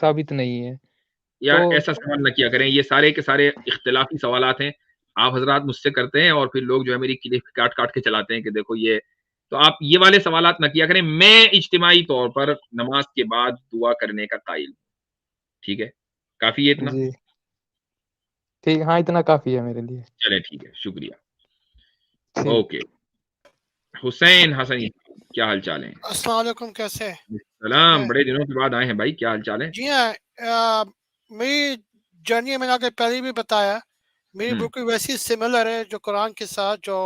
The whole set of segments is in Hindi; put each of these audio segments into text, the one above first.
साबित नहीं है। यार तो ऐसा सवाल ना किया करें, ये सारे के सारे इख्तिलाफी सवालात हैं। आप हज़रात मुझसे करते हैं और फिर लोग जो है मेरी क्लिप काट-काट के चलाते हैं कि देखो ये, तो आप ये वाले सवालात ना किया करें। मैं इज्तिमाई तौर पर नमाज़ के बाद दुआ करने का कायल हूँ, ठीक है? काफ़ी है इतना? जी, ठीक हाँ, इतना काफ़ी है मेरे लिए। चलें ठीक है, शुक्रिया। ठीक। ओके, हुसैन हसनी, क्या हाल-चाल हैं? अस्सलाम वालेकुम, कैसे हैं? सलाम, मैं बड़े दिनों के बाद आए हैं भाई, क्या हाल-चाल है? जी हाँ, मेरी जर्नी मैंने आपको पहले भी बताया, मेरी हुँ, बिल्कुल वैसी सिमिलर है जो कुरान के साथ जो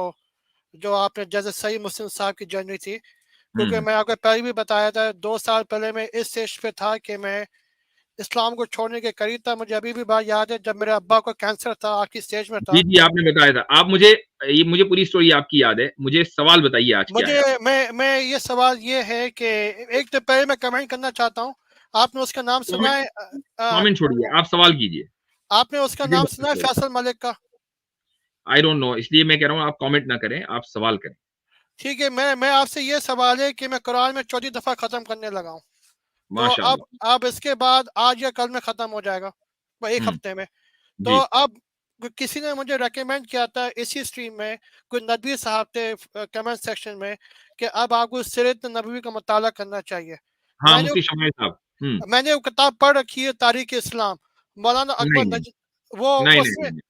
जो आपने जैसे सही मुस्लिम साहब की जर्नी थी। क्योंकि हुँ। मैं आपको पहले भी बताया था, 2 साल पहले मैं इस स्टेज पे था कि मैं इस्लाम को छोड़ने के करीब था। मुझे अभी भी बात याद है जब मेरे अब्बा को कैंसर था, आखिरी स्टेज में जी, था। जी, आपने बताया था। आप मुझे ये मुझे पूरी स्टोरी आपकी याद है। मुझे सवाल बताइए आज क्या मुझे है आपका? मैं ये सवाल ये है कि एक तो पहले मैं कमेंट करना चाहता हूँ, आपने उसका नाम सुना कमेंट है? अ, कमेंट छोड़िए, आप सवाल कीजिए। आपने उसका मुझे नाम बस सुना है मतलब फैसल मलिक का? आई डोंट नो, इसलिए मैं कह रहा हूँ आप कमेंट ना करें, आप सवाल करें। ठीक है, मैं आपसे ये सवाल है कि मैं कुरान में चौथी दफ़ा ख़त्म करने लगा हूँ। तो माशाअल्लाह। अब इसके बाद आज या कल में ख़त्म हो जाएगा, वो 1 हुँ, हफ़्ते में। तो जी। अब किसी ने मुझे रिकमेंड किया था इसी स्ट्रीम में, कोई नदवी साहब थे कमेंट सेक्शन में, कि अब आपको सीरत नबवी का मुताला करना चाहिए। हाँ, मैंने मुफ्ती शमाइल साहब। हुँ, मैंने वो किताब पढ़ रखी है, तारीख़ इस्लाम, मौलाना नहीं, अकबर नहीं। नज वो नहीं, नहीं, उसमें। नहीं।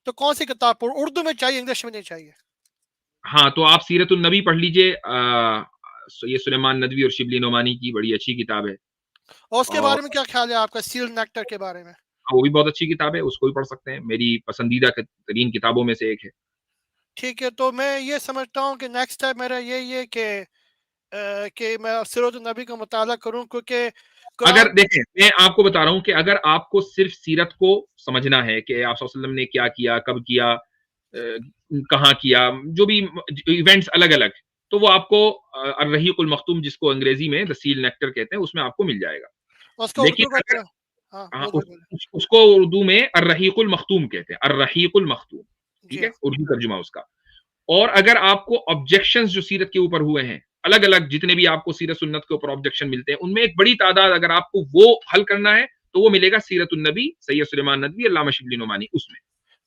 तो कौन-सी किताब पढ़ूँ? उर्दू में चाहिए, इंग्लिश में नहीं चाहिए। हाँ, तो आप सीरतुन नबी पढ़ लीजिए, ये सुलेमान नदवी और शिबली नोमानी की बड़ी अच्छी किताब है। और उसके और बारे में क्या ख़्याल है आपका, सील नेक्टर के बारे में? हाँ, वो भी बहुत अच्छी किताब है, उसको भी पढ़ सकते हैं। मेरी पसंदीदा तरीन किताबों में से एक है। ठीक है, तो मैं ये समझता हूँ कि नेक्स्ट स्टेप मेरा यही है कि मैं सीरत नबी का मुताला करूँ, क्योंकि अगर कुरान। देखें, मैं आपको बता रहा हूँ कि अगर आपको सिर्फ़ सीरत को समझना है कि आप सल्लल्लाहु अलैहि वसल्लम ने क्या किया, कब किया, कहाँ किया, जो भी इवेंट्स अलग-अलग, तो वो आपको अर्रहीकुल मख्तूम जिसको अंग्रेज़ी में द सील नेक्टर कहते हैं, उसमें आपको मिल जाएगा। उसका लेकिन उर्दू का अगर क्या? हाँ, हाँ, बोलिए, बोलिए। उसको उर्दू में अर्रहीकुल मख्तूम कहते हैं, अर्रहीकुल मख्तूम, ठीक जी है? हाँ। उर्दू तर्जुमा उसका। और अगर आपको ऑब्जेक्शंस जो सीरत के ऊपर हुए हैं, अलग-अलग जितने भी आपको सीरत सुन्नत के ऊपर ऑब्जेक्शन मिलते हैं, उनमें एक बड़ी तादाद अगर आपको वो हल करना है, तो वो मिलेगा सीरतुन नबी, सैयद सुलेमान नदवी, अल्लामा शिबली नोमानी उसमें।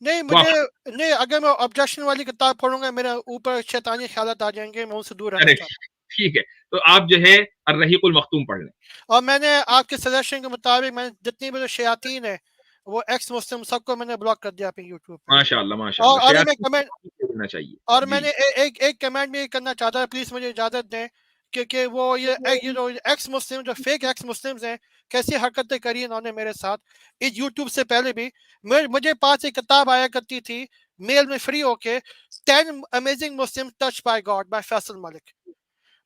नहीं, वो आप मुझे नहीं, अगर मैं ऑब्जेक्शन वाली किताब पढ़ूँगा, मेरे ऊपर शैतानी ख़्यालात आ जाएँगे, मैं उनसे दूर रहना अरे चाहता हूँ। ठीक है, तो आप जो है अर्रहीकुल मख्तूम पढ़ लें। और मैंने आपके सजेशन के मुताबिक मैंने जितनी भी जो शयातीन है, वो एक्स मुस्लिम सबको मैंने ब्लॉक कर दिया अपने यूट्यूब पे। माशाअल्लाह, माशाअल्लाह। और मैं शयातीन कमेंट को देना चाहिए। और जी। मैंने एक कमेंट भी करना चाहता है, प्लीज़ मुझे इजाज़त दें, क्योंकि वो ये जो एक्स मुस्लिम, जो फेक एक्स मुस्लिम्स हैं, कैसी हरकतें करी इन्होंने मेरे साथ, इस यूट्यूब से पहले भी। मुझे पास एक किताब आया करती थी मेल में फ्री होके, 10 amazing Muslim touch by God by Faisal Malik.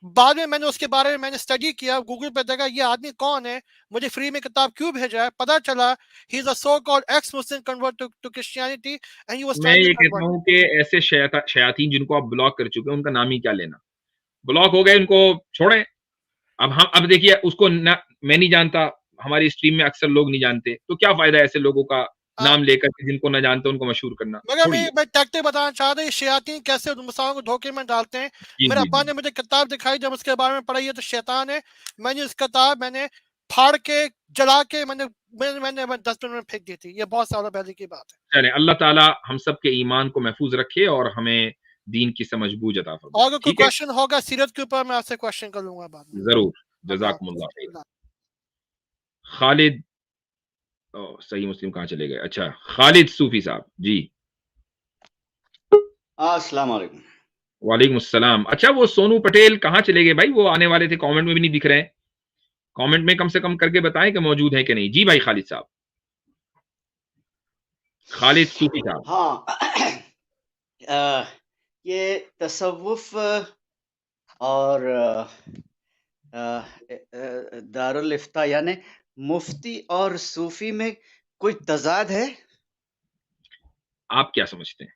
बाद में मैंने उसके बारे में मैंने स्टडी किया, गूगल पे देखा ये आदमी कौन है, मुझे फ्री में किताब क्यों भेजा है, पता चला he is a so called ex Muslim convert to Christianity and he was मैं ट्राइंग टू ये कहता कन्वर्ट। हूँ कि ऐसे शयातीन जिनको आप ब्लॉक कर चुके हैं, उनका नाम ही क्या लेना? ब्लॉक हो गए, उनको छोड़ें। अब देखिए उसको ना, मैं नहीं जानता, हमारी स्ट्रीम में अक्सर लोग नहीं जानते, तो क्या फ़ायदा ऐसे लोगों का नाम लेकर के जिनको ना जानते उनको मशहूर करना, मगर छोड़िए। मैं टैक्टिक बताना चाह रहा था, ये शयातीन कैसे मुसलमानों को धोखे में डालते हैं। जी, मेरे जी, अब्बा जी। ने मुझे किताब दिखाई, जब उसके बारे में पढ़ा, ये तो शैतान है। मैंने उस किताब मैंने फाड़ के, जला के, मैंने डस्टबिन में फेंक दी थी। ये बहुत सालों पहले की बात है। चलें, अल्लाह ताला हम सब के ईमान को महफूज़ रखे और हमें दीन की समझ बूझ अता और फरमाए, अगर कोई ठीक है? क्वेश्चन होगा सीरत के ऊपर, मैं आपसे क्वेश्चन कर लूंगा बाद में। ज़रूर, अल्लाह हाफ़िज़। जज़ाकुमुल्लाह खैर। खालिद, सही मुस्लिम कहाँ चले गए? अच्छा, खालिद सूफ़ी साहब, जी। अस्सलाम वालेकुम। वालेकुम अस्सलाम। अच्छा, वो सोनू पटेल कहाँ चले गए भाई? वो आने वाले थे, कमेंट में भी नहीं दिख रहे हैं। कमेंट में कम से कम करके बताएँ कि मौजूद हैं कि नहीं? जी भाई खालिद साहब। खालिद सूफ़ी साहब। हाँ अ, ये तसव्वुफ़ और दारुल इफ्ता यानी मुफ्ती और सूफ़ी में कोई तज़ाद है? आप क्या समझते हैं?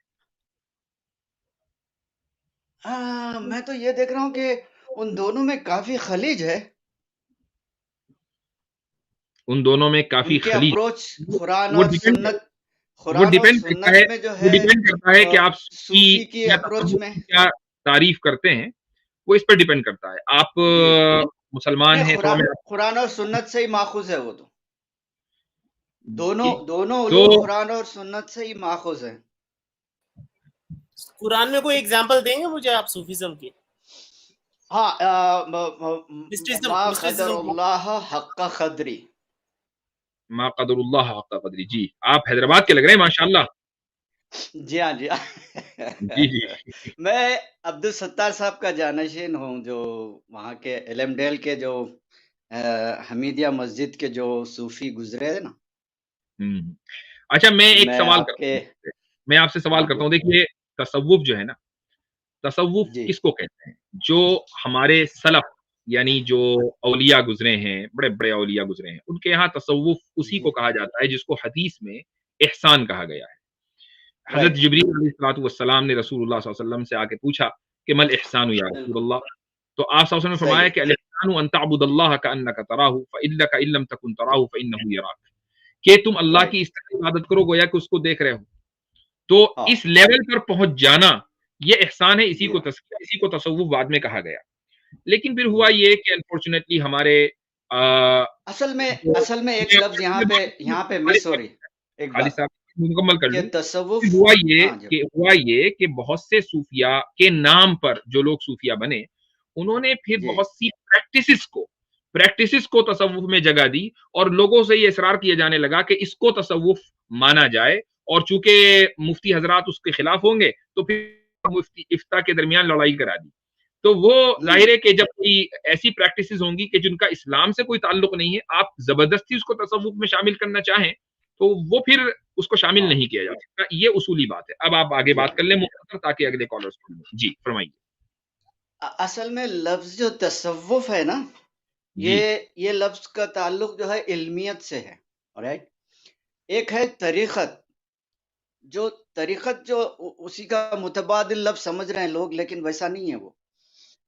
मैं तो ये देख रहा हूँ कि उन दोनों में काफ़ी खलीज है। उन दोनों में काफ़ी उनके खलीज, अप्रोच वो कुरान वो और डिपेंड सुन्नत कुरान और सुन्नत में जो वो है डिपेंड करता है कि आप सूफ़ी सूफ़ी की या अप्रोच तसव्वुफ़ में की क्या तारीफ़ करते हैं, वो इस पे डिपेंड करता है। आप जी। मुसलमान नहीं, हैं तो हमें कुरान और सुन्नत से ही माखूज है वो तो। दोनों जी, दोनों तो उलूम कुरान और सुन्नत से ही माखूज है। कुरान में कोई एग्जांपल देंगे मुझे आप सूफीज्म की? हाँ, मिस्टिसिज्म मा मिस्टिसिज्म क़दरुल्लाह हक़्क़ क़द्री। मा क़दरुल्लाह हक़्क़ क़द्री। जी, आप हैदराबाद के लग रहे हैं माशाअल्लाह। जी हाँ, जी हाँ। जी, जी। मैं अब्दुल सत्तार साहब का जानशीन हूँ, जो वहाँ के एलमडेल के जो हमीदिया मस्जिद के जो सूफी गुजरे हैं ना। अच्छा, मैं एक मैं सवाल करता आपके हूँ, मैं आपसे सवाल हाँ, करता हूँ। देखिए, तसव्वुफ जो है ना, तसव्वुफ जी, किसको कहते हैं? जो हमारे सलफ यानी जो औलिया गुजरे हैं, बड़े-बड़े औलिया गुजरे हैं, उनके यहाँ तसव्वुफ उसी जी, को कहा जाता है जिसको हदीस में इहसान कहा गया है। हज़रत राइट, जिब्रील अलैहिस्सलातु वस्सलाम ने रसूलुल्लाह सल्लल्लाहु अलैहि वसल्लम से आके पूछा कि मल इहसानु या बिल्कुल, रसूलल्लाह? तो आप सल्लल्लाहु अलैहि वसल्लम ने सही फरमाया है, कि अल इहसानु अन तअबुदल्लाह कअन्नका तराहु फ़इन्नका इन लम तकुन तराहु फ़इन्नहु यराक। कि तुम अल्लाह की राइट, इस तरह इबादत करो गोया कि उसको देख रहे हो। तो हाँ, इस लेवल पर पहुँच जाना, ये एहसान है, इसी जी को हाँ, तज़किया, इसी को तसव्वुफ बाद में कहा गया। लेकिन फिर हुआ हुँ। ये कि अनफॉर्चुनेटली हमारे जो असल में एक लफ्ज़ यहाँ पे मिस हो रही है, एक खालिद बात, साहब मुकम्मल कर कि लूँ। तसव्वुफ़ फिर हाँ जी, हुआ ये कि बहुत से सूफिया के नाम पर जो लोग सूफिया बने, उन्होंने फिर जी, बहुत सी प्रैक्टिसेस को तसव्वुफ में जगह दी और लोगों से ये इसरार किया जाने लगा कि इसको तसव्वुफ माना जाए और चूँकि मुफ्ती हज़रात उसके खिलाफ होंगे, तो फिर मुफ्ती इफ्ता के दरमियान लड़ाई करा दी। तो वो ज़ाहिर है कि जब कोई ऐसी प्रैक्टिसेस होंगी कि जिनका इस्लाम से कोई ताल्लुक नहीं है, आप ज़बरदस्ती उसको तसव्वुफ में शामिल करना चाहें, तो वो फिर उसको शामिल हाँ, नहीं किया जा सकता। ये उसूली बात है। अब आप आगे जी बात हाँ। कर लें मुख्तसर ताकि अगले कॉलर्स को मिले। जी, फरमाइए। असल में लफ्ज़ जो तसव्वुफ़ है ना, जी, ये लफ्ज़ का ताल्लुक जो है इल्मियत से है, ऑलराइट? एक है तरीक़त, जो तरीक़त जो उसी का मुतबादिल लफ्ज़ समझ रहे हैं लोग, लेकिन वैसा नहीं है वो।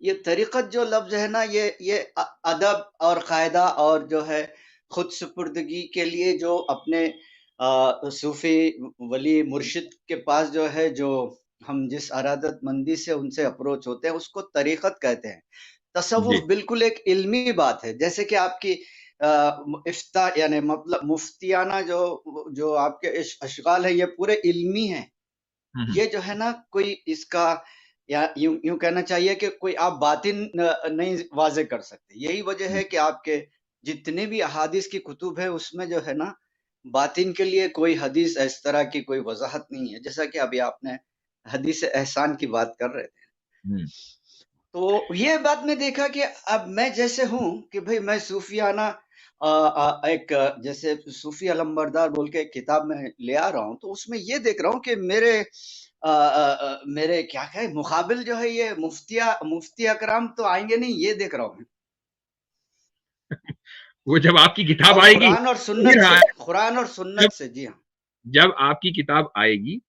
ये तरीक़त जो लफ्ज़ है ना, ये अदब और कायदा और जो है खुद सुपुर्दगी के लिए जो अपने सूफ़ी वली मुर्शिद के पास जो है, जो हम जिस अरादतमंदी से उनसे अप्रोच होते हैं, उसको तरीक़त कहते हैं। जी, तसव्वुफ़ बिल्कुल एक इल्मी बात है, जैसे कि आपकी इफ्ता यानी मतलब मुफ्तियाना जो आपके अशगाल है, ये पूरे इल्मी हैं। हुँ, हुँ, ये जो है ना, कोई इसका या यूँ यूँ कहना चाहिए कि कोई आप बातिन नहीं वाज़े कर सकते। यही वजह हुँ, है कि आपके जितने भी अहादीस की कुतुब है, उसमें जो है ना, बातिन के लिए कोई हदीस इस तरह की कोई वज़ाहत नहीं है। जैसा कि अभी आपने हदीस एहसान की बात कर रहे थे। हुँ, तो ये बात मैं देखा कि अब मैं जैसे हूँ कि भई मैं सूफ़ियाना एक जैसे सूफ़ी अलमबरदार बोल के एक किताब मैं ले आ रहा हूँ, तो उसमें ये देख रहा हूँ कि मेरे क्या कहें मुक़ाबिल जो है, ये मुफ्ती अकराम तो आएँगे नहीं, ये देख रहा हूँ मैं। वो जब आपकी किताब और आएगी, फिर हाँ, कुरान और जब सुन्नत से, जी हाँ। जब आपकी किताब आएगी,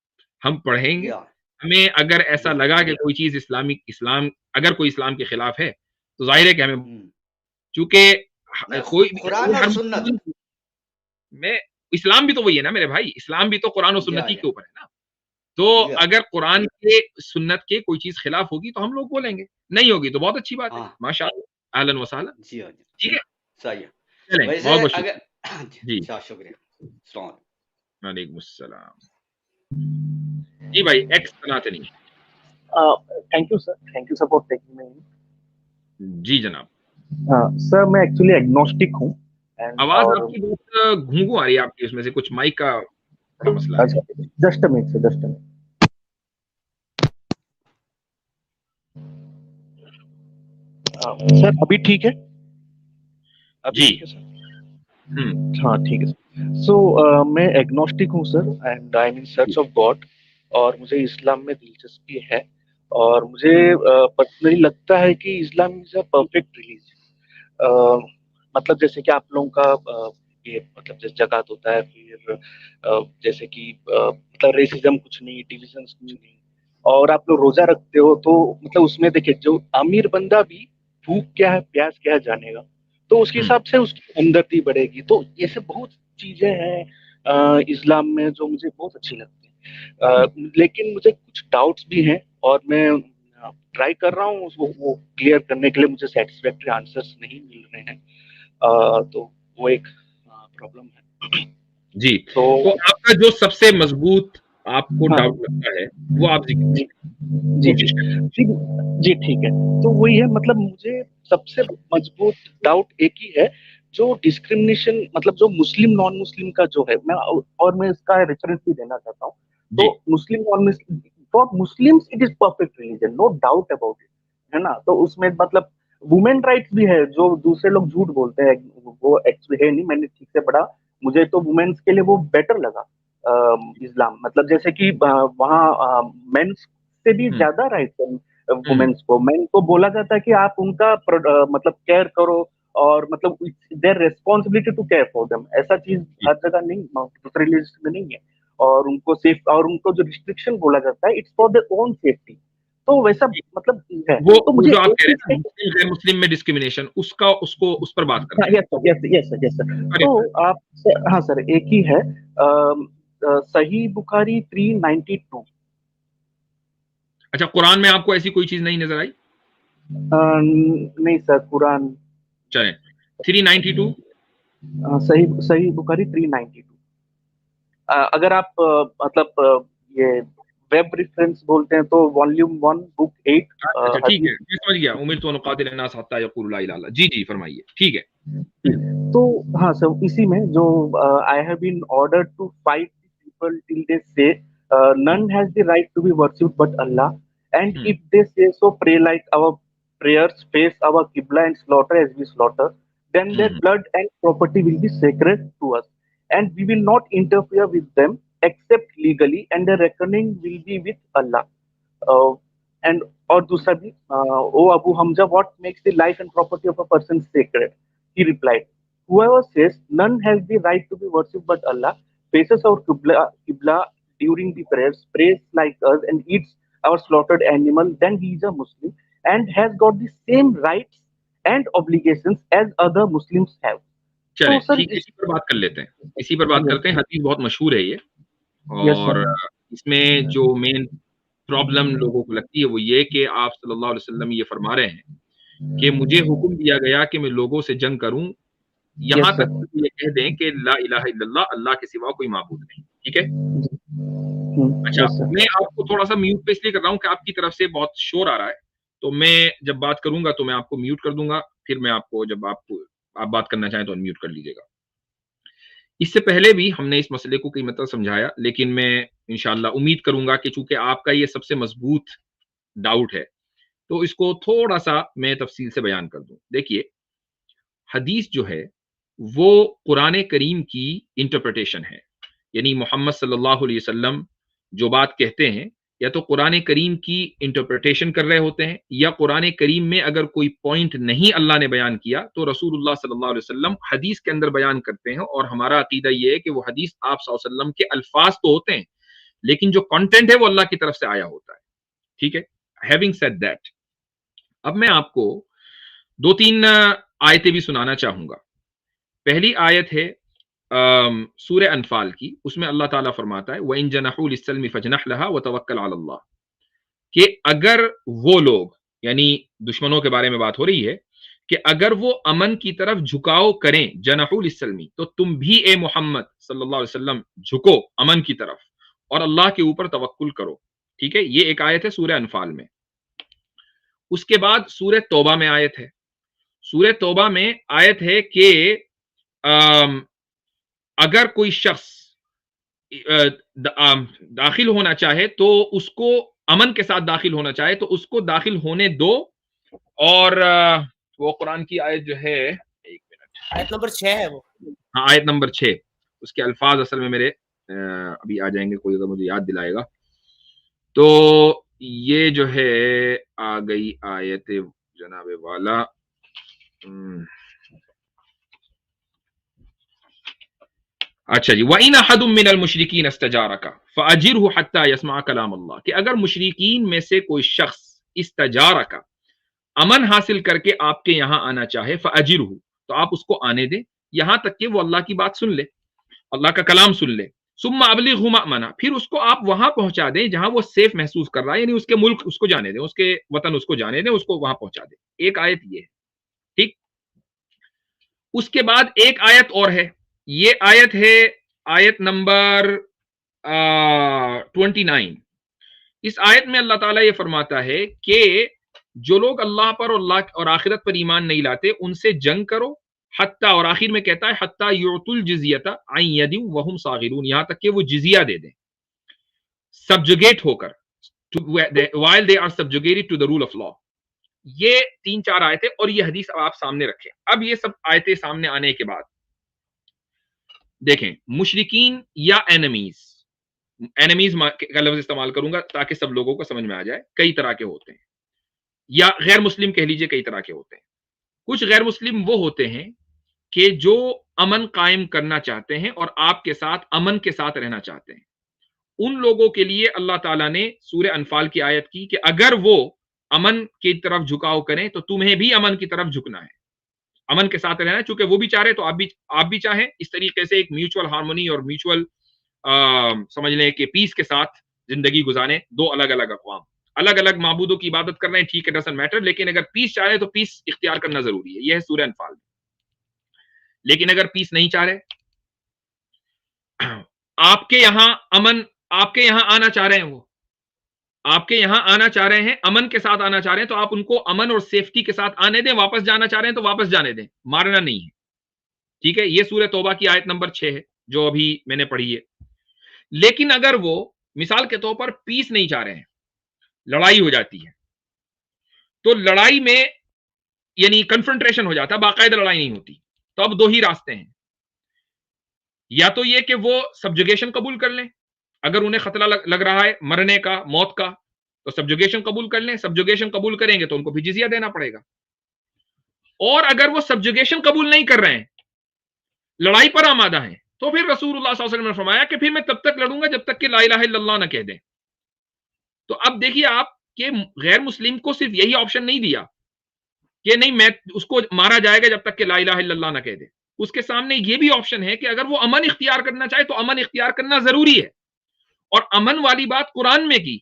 हम जी पढ़ेंगे। हाँ, हमें अगर जी ऐसा हाँ। लगा कि कोई चीज़ इस्लाम अगर कोई इस्लाम के खिलाफ है, तो ज़ाहिर है कि हमें हुँ। चूँकि नहीं, कोई भी कुरान और हर सुन्नत। मुसलमान में इस्लाम भी तो वही है ना मेरे भाई, इस्लाम भी तो कुरान और जी सुन्नत हाँ, ही जी के हाँ। ऊपर है ना। तो जी हाँ। अगर कुरान के, सुन्नत के कोई चीज़ खिलाफ होगी तो हम लोग बोलेंगे, नहीं होगी तो बहुत अच्छी बात है, हाँ, माशाअल्लाह, अहलन व सहलन, जी हाँ, जी। ठीक है? सही है। चलें, वैसे बहुत-बहुत अगर शुक्रिया। जी, जी, अच्छा शुक्रिया। अस्सलाम वालेकुम। वालेकुम अस्सलाम। जी भाई, एक्स सनातनी। Uh, Thank you, sir. Thank you, sir, for taking me in. जी जनाब। सर मैं एक्चुअली एग्नोस्टिक हूँ एंड आवाज़ और आपकी बहुत घूँ-घूँ आ रही है आपकी, उसमें से कुछ माइक का बड़ा मसला है। अच्छा, just a minute sir, just a minute. Sir अभी ठीक है? अभी जी, ठीक है सर? हुँ, हाँ ठीक है सर। सो मैं एग्नोस्टिक हूँ sir and I am in search of God और मुझे इस्लाम में दिलचस्पी है और मुझे पर्सनली लगता है कि Islam is a perfect religion. मतलब जैसे कि आप लोगों का ये मतलब जैसे जकात होता है, फिर जैसे कि मतलब रेसिज्म कुछ नहीं, डिविजन कुछ नहीं, और आप लोग रोजा रखते हो तो मतलब उसमें देखिए जो अमीर बंदा भी भूख क्या है प्यास क्या है जानेगा, तो उसके हुँ, हिसाब से उसकी हमदर्दी बढ़ेगी। तो ऐसे बहुत चीजें हैं इस्लाम में जो मुझे बहुत अच्छी लगती है, हुँ, लेकिन मुझे कुछ डाउट्स भी हैं और मैं ट्राई कर रहा हूँ उसको वो क्लियर करने के लिए, मुझे सेटिस्फैक्टरी आंसर्स नहीं मिल रहे हैं, तो वो एक प्रॉब्लम है। जी, तो आपका जो सबसे मजबूत आपको डाउट लगता है वो आप जी जी जी जी ठीक है। तो वही है, मतलब मुझे सबसे मजबूत डाउट एक ही है, जो डिस्क्रिमिनेशन, मतलब जो मुस्लिम नॉन मुस्लिम का जो है, मैं इसका रेफरेंस भी देना चाहता हूँ। तो Muslim non Muslim, for Muslims it is perfect religion, no doubt about it, है ना। तो उसमें मतलब वुमेन राइट्स भी है, जो दूसरे लोग झूठ बोलते हैं, वो एक्चुअली है नहीं, मैंने ठीक से पढ़ा, मुझे तो वुमेन्स के लिए वो बेटर लगा इस्लाम, मतलब जैसे कि वहाँ मेंस से भी ज्यादा राइट्स है वुमेन्स को। मेन को बोला जाता है कि आप उनका मतलब केयर करो, और मतलब their responsibility to care for them, ऐसा चीज हर जगह नहीं, दूसरे रिलीजन में नहीं है। और उनको सेफ, और उनको जो रिस्ट्रिक्शन बोला जाता है, it's for their own safety. तो वैसा मतलब है। वो तो मुझे जो आप कह रहे हैं मुस्लिम गैर मुस्लिम में डिस्क्रिमिनेशन, उसका उसको उस पर बात करते हैं। Yes sir, yes sir, yes sir. तो आप, हाँ सर, एक ही है, सही बुखारी 392। अच्छा, कुरान में आपको ऐसी कोई चीज नहीं नजर आई? नहीं सर, कुरान चलें 392 सही सही बुखारी 392। अगर आप मतलब ये वेब रेफरेंस बोलते हैं तो वॉल्यूम 1 बुक 8। अच्छा ठीक है, मैं समझ गया। उमिर तो नुकातिल नास हत्ता यक़ूलु ला इलाहा इल्लल्लाह। जी जी फरमाइए, ठीक है। तो हाँ सर, इसी में जो I have been ordered to fight people till they say none has the right to be worshipped but Allah, and if they say so, pray like our prayers, face our qibla and slaughter as we slaughter, then their blood and property will be sacred to us, and we will not interfere with them except legally, and the reckoning will be with Allah. And और दूसरा भी, O Abu Hamza, what makes the life and property of a person sacred? He replied, whoever says none has the right to be worshipped but Allah, faces our qibla during the prayers, prays like us, and eats our slaughtered animal, then he is a Muslim and has got the same rights and obligations as other Muslims have. चलिए ठीक है, इसी पर बात कर लेते हैं, इसी पर बात करते हैं। हदीस बहुत मशहूर है ये, और इसमें जो मेन प्रॉब्लम लोगों को लगती है वो ये कि आप सल्लल्लाहु अलैहि वसल्लम ये फरमा रहे हैं कि मुझे हुक्म दिया गया कि मैं लोगों से जंग करूं, यहाँ तक कि ये कह दें कि ला इलाहा इल्लल्लाह, अल्लाह के सिवा कोई माबूद नहीं। ठीक है, अच्छा मैं आपको थोड़ा सा म्यूट पे इसलिए कर रहा हूँ कि आपकी तरफ से बहुत शोर आ रहा है, तो मैं जब बात करूंगा तो मैं आपको म्यूट कर दूंगा, फिर मैं आपको जब आप बात करना चाहें तो अनम्यूट कर लीजिएगा। इससे पहले भी हमने इस मसले को कई मतलब समझाया, लेकिन मैं इंशाअल्लाह उम्मीद करूंगा कि चूंकि आपका ये सबसे मजबूत डाउट है तो इसको थोड़ा सा मैं तफसील से बयान कर दूं। देखिए, हदीस जो है वो कुरान करीम की इंटरप्रिटेशन है, यानी मोहम्मद सल्लल्लाहु अलैहि वसल्लम जो बात कहते हैं या तो कुरान करीम की इंटरप्रिटेशन कर रहे होते हैं, या कुरान करीम में अगर कोई पॉइंट नहीं अल्लाह ने बयान किया तो रसूलुल्लाह सल्लल्लाहु अलैहि वसल्लम हदीस के अंदर बयान करते हैं। और हमारा अकीदा ये है कि वो हदीस आप सल्लल्लाहु अलैहि वसल्लम के अल्फाज तो होते हैं, लेकिन जो कंटेंट है वो अल्लाह की तरफ से आया होता है। ठीक है, हैविंग सेड दैट, अब मैं आपको 2-3 आयतें भी सुनाना चाहूंगा। पहली आयत है सूरह अनफाल की, उसमें अल्लाह ताला फरमाता है, व इन जनहू लिस्सल्मी फजनह लहा व तवक्कल अला अल्लाह, कि अगर वो लोग, यानी दुश्मनों के बारे में बात हो रही है, कि अगर वो अमन की तरफ झुकाव करें, जनहू लिस्सल्मी, तो तुम भी ए मोहम्मद सल्लल्लाहु अलैहि वसल्लम झुको अमन की तरफ और अल्लाह के ऊपर तवक्कुल करो। ठीक है, ये एक आयत है सूरह अनफाल में। उसके बाद सूरह तौबा में आयत है, सूरह तौबा में आयत है कि अगर कोई शख्स दाखिल होना चाहे तो उसको अमन के साथ दाखिल होना चाहे तो उसको दाखिल होने दो। और वो कुरान की आयत जो है, एक मिनट, आयत नंबर 6 है वो। हाँ, आयत नंबर 6, उसके अल्फाज असल में मेरे अभी आ जाएंगे, कोई अगर मुझे याद दिलाएगा। तो ये जो है आ गई आयत जनाबे वाला, अच्छा जी, वइन अहदुम मिनल मुशरिकीन इस्तजारका फअजिरहु हत्ता यस्मा कलाम अल्लाह, कि अगर मुशरिकीन में से कोई शख्स इस्तजारका अमन हासिल करके आपके यहां आना चाहे, फअजिरहु, तो आप उसको आने दें यहां तक कि वो अल्लाह की बात सुन ले, अल्लाह का कलाम सुन ले, सुम्मा अबलिगहु मअमना, फिर उसको आप वहां पहुंचा दें जहां वो सेफ महसूस कर रहा है, यानी उसके मुल्क उसको जाने दें, उसके वतन उसको जाने दें, उसको वहां पहुंचा दें। एक आयत ये है, ठीक। उसके बाद एक आयत और है, ये आयत है आयत नंबर 29। इस आयत में अल्लाह ताला ये फरमाता है कि जो लोग अल्लाह पर और आखिरत पर ईमान नहीं लाते उनसे जंग करो, हत्ता, और आखिर में कहता है हत्ता युतुल जिजियता अन यदिन वहुम सागिरून, यहां तक कि वो जिजिया दे दें सब्जुगेट होकर, while they are subjugated to the rule of law। ये 3-4 आयतें और ये हदीस आप सामने रखें। अब ये सब आयतें सामने आने के बाद देखें, मुशरिकीन या एनिमीज का लफ्ज इस्तेमाल करूंगा ताकि सब लोगों को समझ में आ जाए, कई तरह के होते हैं, या गैर मुस्लिम कह लीजिए, कई तरह के होते हैं। कुछ गैर मुस्लिम वो होते हैं कि जो अमन कायम करना चाहते हैं और आपके साथ अमन के साथ रहना चाहते हैं। उन लोगों के लिए अल्लाह ताला ने सूरह अनफाल की आयत की कि अगर वो अमन की तरफ झुकाव करें तो तुम्हें भी अमन की तरफ झुकना है, अमन के साथ रहना है, चूंकि वो भी चाह रहे तो आप भी चाहें। इस तरीके से एक म्यूचुअल हार्मोनी और म्यूचुअल समझ लें कि पीस के साथ जिंदगी गुजारें। दो अलग अलग अक़वाम अलग अलग माबूदों की इबादत कर रहे हैं, ठीक है, डजंट मैटर, लेकिन अगर पीस चाह रहे तो पीस इख्तियार करना जरूरी है। यह है सूरह अनफाल। लेकिन अगर पीस नहीं चाह रहे, आपके यहां अमन, आपके यहां आना चाह रहे हैं, वो आपके यहां आना चाह रहे हैं, अमन के साथ आना चाह रहे हैं, तो आप उनको अमन और सेफ्टी के साथ आने दें। वापस जाना चाह रहे हैं तो वापस जाने दें, मारना नहीं है, ठीक है। ये सूरह तौबा की आयत नंबर 6 है जो अभी मैंने पढ़ी है। लेकिन अगर वो मिसाल के तौर पर पीस नहीं चाह रहे हैं, लड़ाई हो जाती है, तो लड़ाई में यानी कन्फ्रंट्रेशन हो जाता है, बाकायदा लड़ाई नहीं होती, तो अब दो ही रास्ते हैं। या तो ये कि वो सब्जुगेशन कबूल कर लें, अगर उन्हें खतरा लग रहा है मरने का, मौत का, तो सब्जुगेशन कबूल कर लें। सब्जुगेशन कबूल करेंगे तो उनको भी जिजिया देना पड़ेगा। और अगर वो सब्जुगेशन कबूल नहीं कर रहे हैं, लड़ाई पर आमादा हैं, तो फिर रसूलुल्लाह सल्लल्लाहु अलैहि वसल्लम ने फरमाया कि फिर मैं तब तक लड़ूंगा जब तक कि ला इलाहा इल्लल्लाह न कह दें। तो अब देखिए, आप के गैर मुस्लिम को सिर्फ यही ऑप्शन नहीं दिया कि नहीं मैं उसको मारा जाएगा जब तक कि ला इलाहा इल्लल्लाह न कह दे, उसके सामने ये भी ऑप्शन है कि अगर वो अमन इख्तियार करना चाहे तो अमन इख्तियार करना जरूरी है। और अमन वाली बात कुरान में की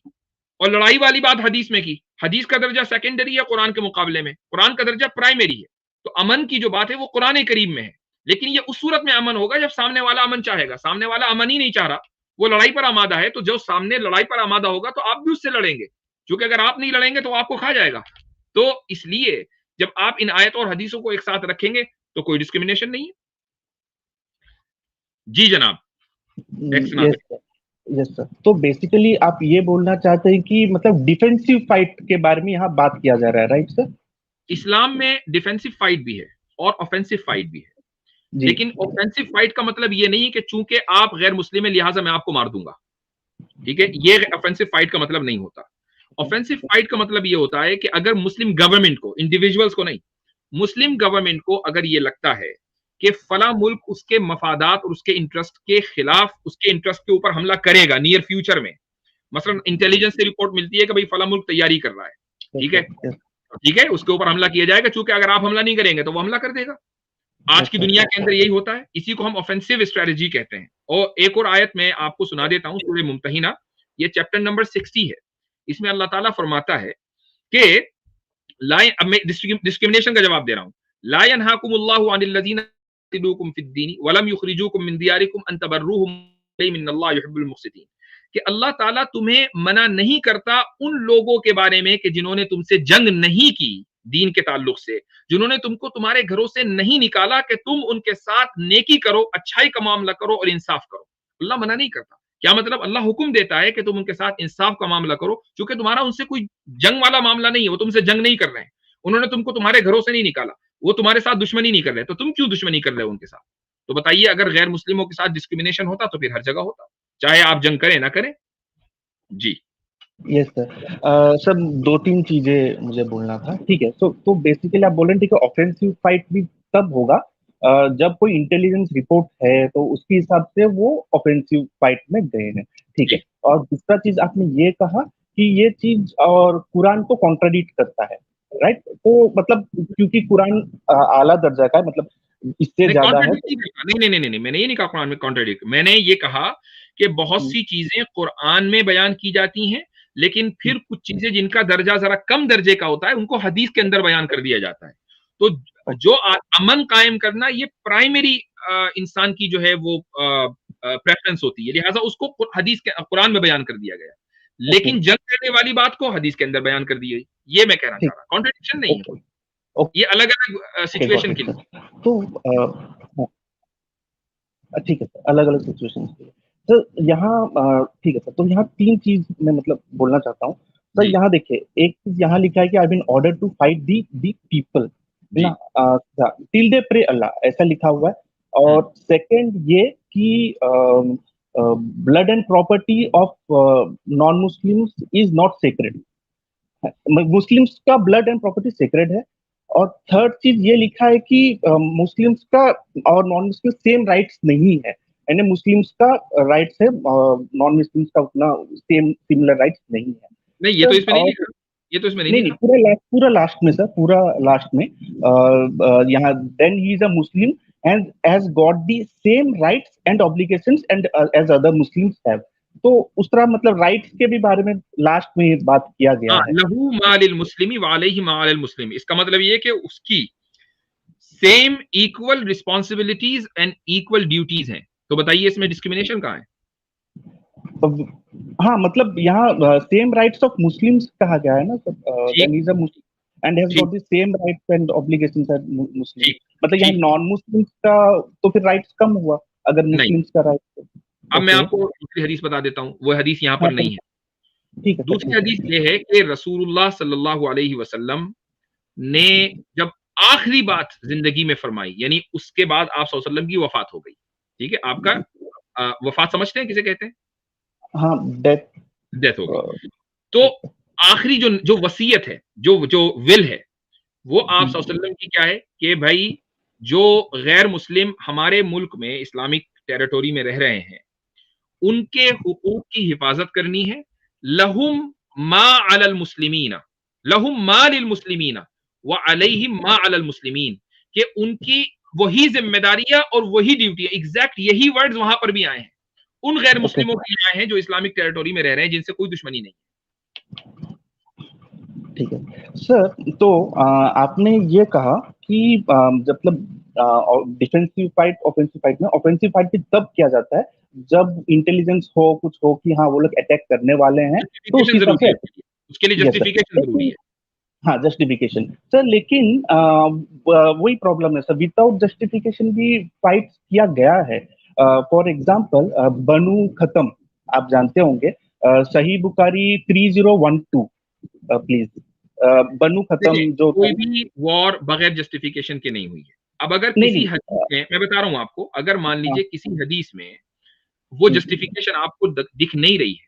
और लड़ाई वाली बात हदीस में की। हदीस का दर्जा सेकेंडरी है कुरान के मुकाबले में, कुरान का दर्जा प्राइमरी है। तो अमन की जो बात है वो कुरान करीम में है, लेकिन ये उस सूरत में अमन होगा जब सामने वाला अमन चाहेगा। सामने वाला अमन ही नहीं चाह रहा, वो लड़ाई पर आमादा है, तो जो सामने लड़ाई पर आमादा होगा तो आप भी उससे लड़ेंगे, क्योंकि अगर आप नहीं लड़ेंगे तो आपको खा जाएगा। तो इसलिए जब आप इन आयत और हदीसों को एक साथ रखेंगे तो कोई डिस्क्रिमिनेशन नहीं है। जी जनाब। Yes sir. तो बेसिकली आप ये बोलना चाहते हैं कि मतलब डिफेंसिव फाइट के बारे में यहाँ बात किया जा रहा है, राइट सर? इस्लाम में डिफेंसिव फाइट भी है और ऑफेंसिव फाइट भी है, लेकिन ऑफेंसिव फाइट का मतलब ये नहीं है कि चूंकि आप गैर मुस्लिम है लिहाजा मैं आपको मार दूंगा, ठीक है। ये ऑफेंसिव फाइट का मतलब नहीं होता। ऑफेंसिव फाइट का मतलब ये होता है कि अगर मुस्लिम गवर्नमेंट को, इंडिविजुअल्स को नहीं, मुस्लिम गवर्नमेंट को अगर ये लगता है कि फला मुल्क उसके मफादात और उसके इंटरेस्ट के खिलाफ, उसके इंटरेस्ट के ऊपर हमला करेगा नियर फ्यूचर में, मसलन इंटेलिजेंस से रिपोर्ट मिलती है कि भाई फला मुल्क तैयारी कर रहा है, ठीक है, ठीक है, उसके ऊपर हमला किया जाएगा, चूंकि अगर आप हमला नहीं करेंगे तो वो हमला कर देगा। आज की दुनिया के अंदर यही होता है, इसी को हम ऑफेंसिव स्ट्रेटजी कहते हैं। और एक और आयत में आपको सुना देता हूं, सूरह मुम्तहिना, ये चैप्टर नंबर 60 है। इसमें अल्लाह ताला फरमाता है कि अब मैं डिस्क्रिमिनेशन का जवाब दे रहा हूं। ला यनहाकुमुल्लाहु अनिल लज़ीना युक़ातिलूकुम फिद्दीन व लम युखरिजूकुम मिन दियारिकुम अन तबर्रूहुम इन्नल्लाह युहिब्बुल मुक़सितीन, कि अल्लाह ताला तुम्हें मना नहीं करता उन लोगों के बारे में कि जिन्होंने तुमसे जंग नहीं की दीन के ताल्लुक से, जिन्होंने तुमको तुम्हारे घरों से नहीं निकाला कि तुम उनके साथ नेकी करो, अच्छाई का मामला करो और इंसाफ करो। अल्लाह मना नहीं करता। क्या मतलब? अल्लाह हुक्म देता है कि तुम उनके साथ इंसाफ का मामला करो, क्योंकि तुम्हारा उनसे कोई जंग वाला मामला नहीं है, वो तुमसे जंग नहीं कर रहे हैं, उन्होंने तुमको तुम्हारे घरों से नहीं निकाला, वो तुम्हारे साथ दुश्मनी नहीं कर रहे, तो तुम क्यों दुश्मनी कर रहे हो उनके साथ? तो बताइए, अगर गैर मुस्लिमों के साथ डिस्क्रिमिनेशन होता तो फिर हर जगह होता, चाहे आप जंग करें ना करें। जी यस सर। सर 2-3 चीजें मुझे बोलना था, ठीक है। तो बेसिकली आप बोल रहे थे कि ऑफेंसिव फाइट भी तब होगा जब कोई इंटेलिजेंस रिपोर्ट है तो उसके हिसाब से वो ऑफेंसिव फाइट में गए हैं, ठीक है। और दूसरा चीज आपने ये कहा कि ये चीज और कुरान को कॉन्ट्राडिक्ट करता है, राइट? तो मतलब क्योंकि कुरान आला दर्जा का है, मतलब इससे ज्यादा है। नहीं, मैंने ये नहीं कहा कुरान में कॉन्ट्राडिक्ट, मैंने ये कहा कि बहुत सी चीजें कुरान में बयान की जाती हैं, लेकिन फिर कुछ चीजें जिनका दर्जा जरा कम दर्जे का होता है उनको हदीस के अंदर बयान कर दिया जाता है। तो जो अमन कायम करना ये प्राइमरी इंसान की जो है वो प्रेफरेंस होती है, लिहाजा उसको हदीस के कुरान में बयान कर दिया गया, लेकिन जंग करने वाली बात को हदीस के अंदर बयान कर दी गई। ये मैं कहना चाह रहा, कॉन्ट्रडिक्शन नहीं है कोई, ये अलग अलग सिचुएशन के लिए। तो ठीक है सर, अलग अलग सिचुएशन के लिए सर। यहाँ ठीक है सर, तो यहाँ तीन चीज मैं मतलब बोलना चाहता हूँ सर। यहाँ देखिए, एक चीज यहाँ लिखा है कि I been order to fight the people ना, टिल दे प्रे अल्लाह, ऐसा लिखा हुआ है। और सेकंड ये कि blood and property of non Muslims is not sacred, मुस्लिम्स का ब्लड एंड प्रॉपर्टी सेक्रेड है। और थर्ड चीज ये लिखा है कि मुस्लिम्स का और नॉन मुस्लिम सेम राइट्स नहीं है, यानी मुस्लिम्स का राइट्स है, नॉन मुस्लिम्स का उतना सेम सिमिलर राइट्स नहीं है। नहीं, ये तो इसमें नहीं लिखा, ये तो इसमें नहीं नहीं, पूरा लास्ट में सर, पूरा लास्ट में यहाँ then he is a Muslim and has got the same rights and obligations and as other Muslims have. तो उस तरह मतलब राइट्स के भी बारे में लास्ट में बात किया गया है। लहू मालिल मुस्लिमी व अलैहि मालिल मुस्लिम, इसका मतलब ये कि उसकी same equal responsibilities and equal duties हैं। तो बताइए इसमें डिस्क्रिमिनेशन कहाँ है? हाँ, मतलब यहाँ सेम राइट्स ऑफ मुस्लिम्स कहा गया है ना sir, and has got the same rights and obligations as Muslim. मतलब यहाँ नॉन मुस्लिम्स का तो फिर राइट्स कम हुआ अगर मुस्लिम्स का राइट। अब मैं आपको दूसरी हदीस बता देता हूँ, वो हदीस यहाँ पर नहीं है। ठीक है। दूसरी हदीस ये है कि रसूलुल्लाह सल्लल्लाहु अलैहि वसल्लम ने जब आखिरी बात जिंदगी में फरमाई, यानी उसके बाद आप सल्लल्लाहु अलैहि वसल्लम की वफात हो गई। ठीक है, आपका वफात समझते हैं किसे कहते हैं? हाँ, डेथ हो गई। तो आखिरी जो वसीयत है, जो विल है, वो आप सल्लल्लाहु अलैहि वसल्लम की क्या है कि भाई जो गैर मुस्लिम हमारे मुल्क में इस्लामिक टेरिटोरी में रह रहे हैं उनके हुकूक की हिफाजत करनी है। लहुम मा अलल मुस्लिमीना, लहुम मा लिल मुस्लिमीना व अलैहिम मा अलल मुस्लिमीन, कि उनकी वही जिम्मेदारियां और वही ड्यूटी है। एग्जैक्ट यही वर्ड्स वहां पर भी आए हैं, उन गैर मुस्लिमों के लिए आए हैं जो इस्लामिक टेरिटोरी में रह रहे हैं, जिनसे कोई दुश्मनी नहीं। ठीक है सर, तो आपने ये कहा कि मतलब डिफेंसिव फाइट, ऑफेंसिव फाइट में, ऑफेंसिव फाइट भी तब किया जाता है जब इंटेलिजेंस हो, कुछ हो कि हाँ वो लोग अटैक करने वाले हैं, तो उसके लिए जस्टिफिकेशन जरूरी है। हाँ, जस्टिफिकेशन सर, लेकिन वही प्रॉब्लम है सर, विदाउट जस्टिफिकेशन भी फाइट किया गया है। फॉर एग्जाम्पल बनु खत्म, आप जानते होंगे, सही बुखारी 3012 प्लीज। बनु खत्म जो कोई भी वॉर बगैर जस्टिफिकेशन के नहीं हुई है। अब अगर किसी हदीस में, मैं बता रहा हूँ आपको, अगर मान लीजिए किसी हदीस में वो जस्टिफिकेशन आपको दिख नहीं रही है,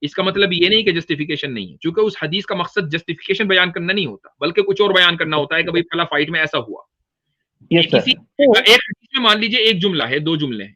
इसका मतलब ये नहीं कि जस्टिफिकेशन नहीं है, क्योंकि उस हदीस का मकसद जस्टिफिकेशन बयान करना नहीं होता, बल्कि कुछ और बयान करना होता है कि भाई फला फाइट में ऐसा हुआ। किसी एक हदीस में मान लीजिए एक जुमला है, दो जुमले हैं,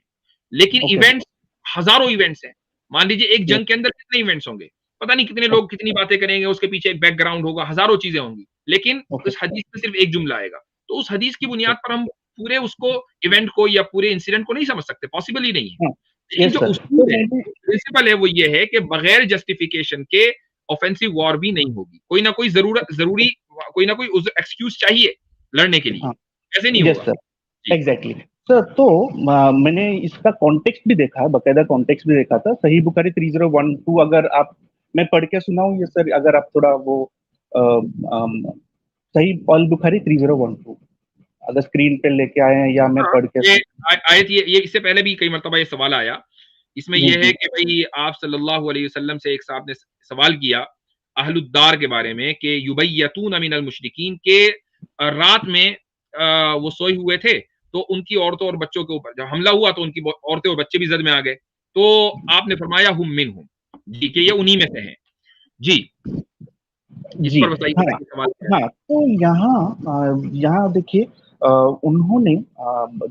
लेकिन इवेंट्स हजारों इवेंट्स हैं। मान लीजिए एक जंग के अंदर कितने इवेंट्स होंगे, पता नहीं कितने लोग कितनी बातें करेंगे, उसके पीछे एक बैकग्राउंड होगा, हजारों चीजें होंगी, लेकिन उस हदीस में सिर्फ एक जुमला आएगा। तो उस हदीस की बुनियाद पर हम पूरे उसको इवेंट को या पूरे इंसिडेंट को नहीं समझ सकते, पॉसिबल ही नहीं है। लेकिन जो उसूल है, प्रिंसिपल है, वो ये है कि बगैर जस्टिफिकेशन के ऑफेंसिव वॉर भी नहीं होगी। कोई ना कोई जरूरी कोई ना कोई एक्सक्यूज चाहिए लड़ने के लिए, ऐसे नहीं होगा। एग्जैक्टली सर, तो मैंने इसका कॉन्टेक्स्ट भी देखा है, बकायदा कॉन्टेक्स्ट भी देखा था। सही बुखारी 3012, अगर आप, मैं पढ़ के सुनाऊं ये सर, अगर आप थोड़ा वो सही अल बुखारी 3012 अगर स्क्रीन पे लेके आए हैं, या मैं पढ़ के आयत, ये इससे पहले भी कई मरतबा ये सवाल आया। इसमें यह है कि भाई आप सल्लल्लाहु अलैहि वसल्लम से एक साहब ने सवाल किया अहलुद्दार के बारे में कि युबय्यतून मिनल मुशरिकीन, के रात में वो सोए हुए थे, तो उनकी औरतों और बच्चों के ऊपर जब हमला हुआ तो उनकी औरतें और बच्चे भी जद में आ गए, तो आपने फरमाया हुम मिनहुम, जी कि ये उन्हीं में से हैं। जी, इस पर बताइए सवाल। हाँ, तो यहाँ देखिए, उन्होंने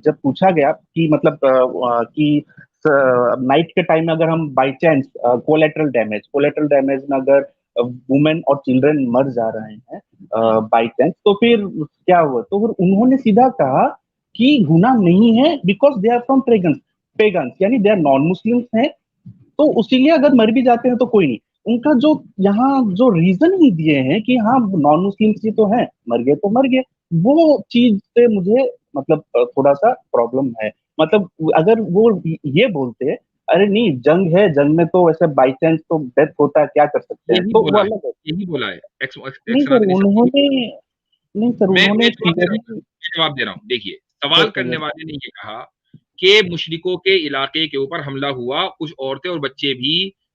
जब पूछा गया कि मतलब कि नाइट के टाइम में अगर हम बाई चांस कोलेटरल डैमेज में अगर वुमेन और चिल्ड्रन मर जा रहे हैं बाई चांस, तो फिर क्या हुआ? तो फिर उन्होंने सीधा कहा कि गुनाह नहीं है, because they are from pagans, यानी दे आर नॉन मुस्लिम्स हैं, तो उसीलिए अगर मर भी जाते हैं तो कोई नहीं। उनका जो यहाँ जो रीजन ही दिए हैं कि हाँ नॉन मुस्लिम्स ही तो हैं, मर गए तो मर गए, वो चीज से मुझे मतलब थोड़ा सा प्रॉब्लम है। मतलब अगर वो ये बोलते अरे नहीं जंग है, जंग में तो वैसे बाई चांस तो डेथ होता है, क्या कर सकते हैं, यही तो वो बोला है, अलग है। यही बोला है नहीं सर सनातनी समाज। उन्होंने, नहीं सर मैं उन्होंने जवाब दे रहा हूँ। देखिए, सवाल करने वाले ने ये कहा कि मुशरिकों के इलाके के ऊपर हमला हुआ, कुछ औरतें और बच्चे भी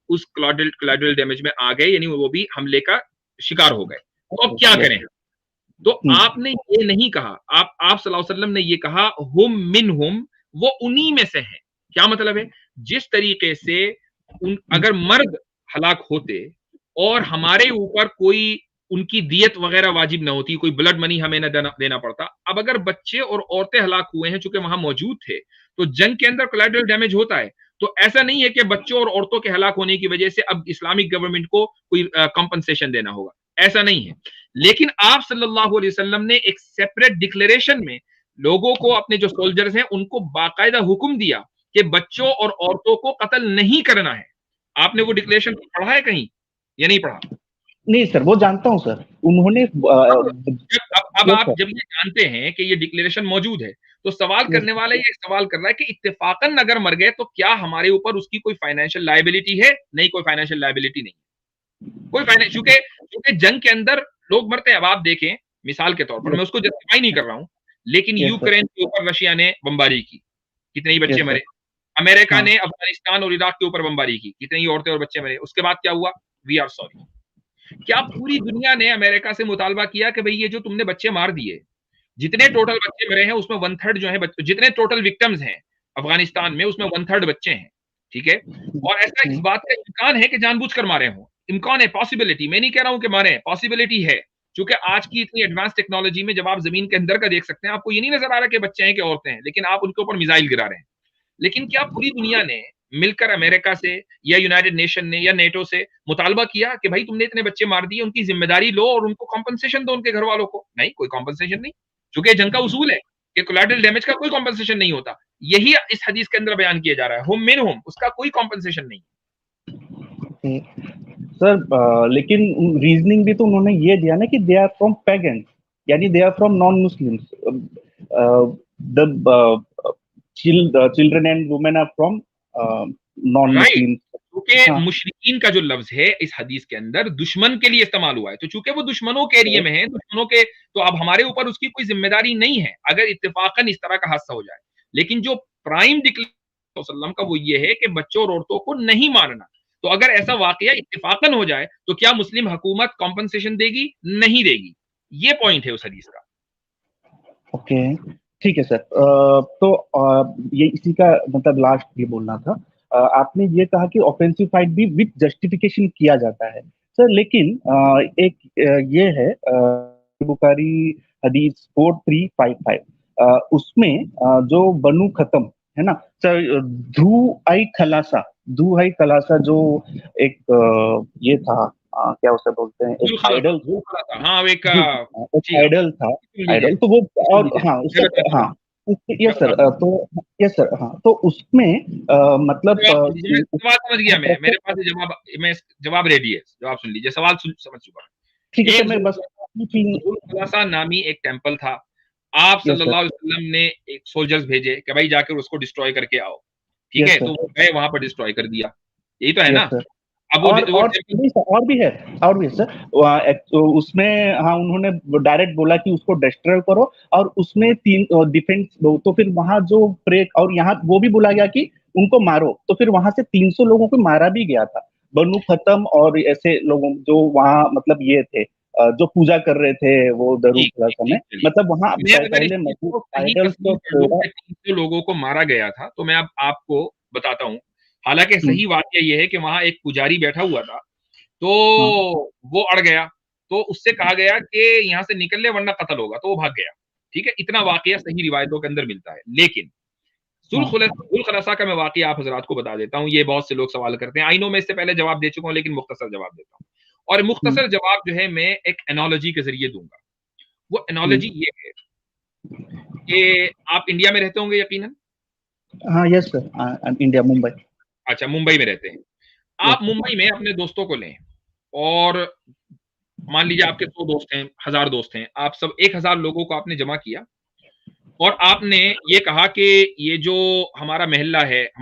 उस कोलैटरल डैमेज में आ गए, यानी वो भी हमले का शिकार हो गए, तो अब क्या करें? तो आपने ये नहीं कहा, आप सल्लल्लाहु अलैहि वसल्लम ने ये कहा हुम मिनहुम, वो उन्हीं में से हैं। क्या मतलब है? जिस तरीके से अगर मर्द हलाक होते और हमारे ऊपर कोई उनकी दियत वगैरह वाजिब ना होती, कोई ब्लड मनी हमें ना देना पड़ता, अब अगर बच्चे और औरतें हलाक हुए हैं चूंकि वहां मौजूद थे, तो जंग के अंदर कोलैटरल डैमेज होता है। तो ऐसा नहीं है कि बच्चों और औरतों के हलाक होने की वजह से अब इस्लामिक गवर्नमेंट को कोई कंपनसेशन देना होगा, ऐसा नहीं है। लेकिन आप सल्लल्लाहु अलैहि वसल्लम ने एक सेपरेट डिक्लेरेशन में लोगों को, अपने जो सोल्जर्स हैं उनको बाकायदा हुक्म दिया कि बच्चों और औरतों को कत्ल नहीं करना है। आपने वो डिक्लेरेशन पढ़ा है कहीं या नहीं पढ़ा? नहीं सर वो जानता हूँ सर, उन्होंने अब आप जब ये जानते हैं कि ये डिक्लेरेशन मौजूद है, तो सवाल करने वाला ये सवाल कर रहा है कि इत्तेफाकन अगर मर गए तो क्या हमारे ऊपर उसकी कोई फाइनेंशियल लायबिलिटी है? नहीं, कोई फाइनेंशियल लायबिलिटी नहीं, कोई फाइनेंस, क्योंकि जंग के अंदर लोग मरते हैं। अब आप देखें मिसाल के तौर पर, मैं उसको जस्टिफाई नहीं कर रहा हूं, लेकिन यूक्रेन के ऊपर रशिया ने बमबारी की, कितने ही बच्चे मरे। अमेरिका ने अफगानिस्तान और इराक के ऊपर बमबारी की, कितनी ही औरतें और बच्चे मरे। उसके बाद क्या हुआ? We are sorry. क्या पूरी दुनिया ने अमेरिका से मुतालबा किया कि भाई ये जो तुमने बच्चे मार दिए, जितने टोटल बच्चे मरे हैं उसमें 1/3 जो है, जितने टोटल विक्टिम्स हैं अफगानिस्तान में उसमें 1/3 बच्चे हैं, ठीक है? और ऐसा इस बात का इम्कान है कि जानबूझकर मारे हों, इम्कान है, पॉसिबिलिटी, मैं नहीं कह रहा हूं कि मारे, पॉसिबिलिटी है। क्योंकि आज की इतनी एडवांस टेक्नोलॉजी में जब आप जमीन के अंदर का देख सकते हैं, आपको ये नहीं नजर आ रहा कि बच्चे हैं कि औरतें हैं, लेकिन आप उनके ऊपर मिसाइल गिरा रहे हैं। लेकिन क्या पूरी दुनिया ने मिलकर अमेरिका से या यूनाइटेड नेशन ने या नेटो से मुतालबा किया कि भाई तुमने इतने बच्चे मार दिए, उनकी जिम्मेदारी लो और उनको कॉम्पनसेशन दो, उनके घर वालों को? नहीं, कोई कॉम्पनसेशन नहीं, क्योंकि जंग का उसूल है कि कोलैटरल डैमेज का कोई कॉम्पनसेशन नहीं होता। यही इस हदीस के अंदर बयान किया जा रहा है, हुम मिनहुम, उसका कोई कॉम्पनसेशन नहीं। सर लेकिन रीजनिंग भी तो उन्होंने ये दिया ना कि दे आर फ्रॉम पैगन, यानी they are from non Muslims, the children and women are from non Muslims. क्योंकि मुशरिकीन का जो लफ्ज है इस हदीस के अंदर दुश्मन के लिए इस्तेमाल हुआ है, तो चूंकि वो दुश्मनों के एरिया में है, दुश्मनों के, तो अब हमारे ऊपर उसकी कोई जिम्मेदारी नहीं है अगर इत्तेफाकन इस तरह का हादसा हो जाए। लेकिन जो प्राइम डिक्लेरेशन का वो ये है कि बच्चों और औरतों को नहीं मारना। तो अगर ऐसा वाकया इत्तेफाकन हो जाए तो क्या मुस्लिम हुकूमत कॉम्पनसेशन देगी? नहीं देगी। ये पॉइंट है उस हदीस का। ओके ठीक है सर। तो ये इसी का मतलब लास्ट ये बोलना था। आपने ये कहा कि ऑफेंसिव फाइट भी विद जस्टिफिकेशन किया जाता है सर, लेकिन एक ये है बुखारी हदीस 4355, उसमें जो बनु खत्म है ना सर, धू आई खलासा जो एक ये था, क्या उसे बोलते हैं, एक आइडल, हाँ एक आइडल था, आइडल तो वो, और हाँ उसका, हाँ यस सर, तो यस सर, हाँ तो उसमें मतलब सवाल समझ गया मैं, मेरे पास जवाब, मैं जवाब रेडी है, जवाब सुन लीजिए, सवाल समझ चुका। ठीक है, मैं बस खलासा नामी एक टेंपल था, आप सल्लल्लाहु अलैहि वसल्लम ने एक सोल्जर्स भेजे कि भाई जाकर उसको डिस्ट्रॉय करके आओ, ठीक है? तो गए वहां पर, डिस्ट्रॉय कर दिया, यही तो है ना? अब और भी है सर, उसमें हाँ उन्होंने डायरेक्ट बोला कि उसको डिस्ट्रॉय करो, और उसमें 3 डिफेंस दो, तो फिर वहां जो प्रे, और यहाँ वो भी बोला गया कि उनको मारो, तो फिर वहां से 300 लोगों को मारा भी गया था, बनु खत्म और ऐसे लोगों जो वहां मतलब ये थे जो पूजा कर रहे थे वो दरू खलासा में, मतलब वहां पहले 300 लोगों को मारा गया था। तो मैं अब आपको बताता हूँ, हालांकि सही वाकया ये है कि वहां एक पुजारी बैठा हुआ था, तो वो अड़ गया, तो उससे कहा गया कि यहाँ से निकल ले वरना कत्ल होगा, तो वो भाग गया, ठीक है? इतना वाकया सही रिवायतों के अंदर मिलता है। लेकिन जुल खलासा का मैं वाकया आप हजरात को बता देता हूँ, ये बहुत से लोग सवाल करते हैं, आई नो मैं इससे पहले जवाब दे चुका हूँ, लेकिन मुख्तसर जवाब देता हूँ, और मुख्तसर जवाब जो है मैं एक एनोलॉजी के जरिए दूंगा। वो एनोलॉजी ये है कि आप इंडिया में रहते होंगे यकीनन। हाँ यस सर, इंडिया, मुंबई। अच्छा, मुंबई में रहते हैं। आप मुंबई में अपने दोस्तों को लें और मान लीजिए आपके 100 दोस्त हैं, 1000 दोस्त हैं, आप सब 1000 लोगों को आपने जमा किया और आपने ये कहा कि ये जो हमारा मोहल्ला है